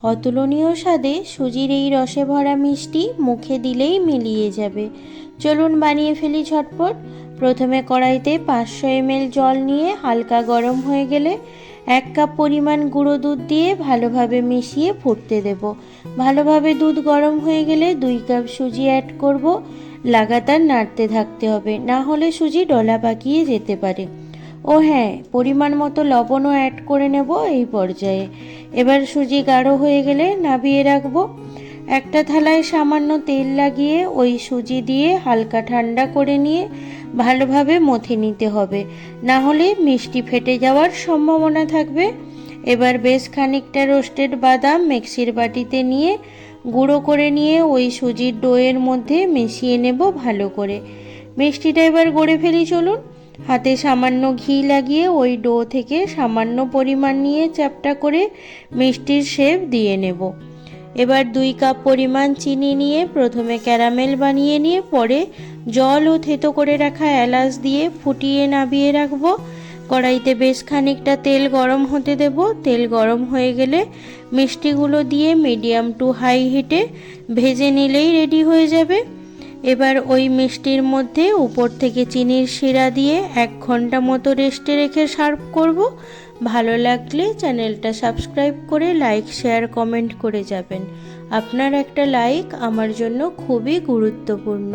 অতুলনীয় স্বাদে সুজির এই রসে ভরা মিষ্টি মুখে দিলেই মিলিয়ে যাবে। চলুন বানিয়ে ফেলি ঝটপট। প্রথমে কড়াইতে 500 ml জল নিয়ে হালকা গরম হয়ে গেলে 1 কাপ পরিমাণ গুঁড়ো দুধ দিয়ে ভালোভাবে মিশিয়ে ফুটতে দেব। ভালোভাবে দুধ গরম হয়ে গেলে 2 কাপ সুজি অ্যাড করব। লাগাতার নাড়তে থাকতে হবে, না হলে সুজি ডলা পাকিয়ে যেতে পারে। ও হ্যাঁ, পরিমাণ মতো লবণও অ্যাড করে নেব এই পর্যায়ে। এবার সুজি গাঢ় হয়ে গেলে নামিয়ে রাখবো। একটা থালায় সামান্য তেল লাগিয়ে ওই সুজি দিয়ে হালকা ঠান্ডা করে নিয়ে ভালোভাবে মথে নিতে হবে, না হলে মিষ্টি ফেটে যাওয়ার সম্ভাবনা থাকবে। এবার বেশ খানিকটা রোস্টেড বাদাম মিক্সির বাটিতে নিয়ে গুঁড়ো করে নিয়ে ওই সুজির ডোয়ের মধ্যে মিশিয়ে নেব ভালো করে। মিষ্টিটা এবার গড়ে ফেলি চলুন। হাতে সামান্য ঘি লাগিয়ে ওই ডো থেকে সামান্য পরিমাণ নিয়ে চ্যাপ্টা করে মিষ্টির শেপ দিয়ে নেব। এবার 2 কাপ পরিমাণ চিনি নিয়ে প্রথমে ক্যারামেল বানিয়ে নিয়ে পরে জল ও থেতো করে রাখা এলাচ দিয়ে ফুটিয়ে নামিয়ে রাখবো। কড়াইতে বেশ খানিকটা তেল গরম হতে দেব। তেল গরম হয়ে গেলে মিষ্টিগুলো দিয়ে মিডিয়াম টু হাই হিটে ভেজে নিলেই রেডি হয়ে যাবে। এবার ওই মিষ্টির মধ্যে উপর থেকে চিনির শিরা দিয়ে 1 ঘন্টা মতো রেস্টে রেখে সার্ভ করব। ভালো লাগলে চ্যানেলটা সাবস্ক্রাইব করে লাইক, শেয়ার, কমেন্ট করে যাবেন। আপনার একটা লাইক আমার জন্য খুবই গুরুত্বপূর্ণ।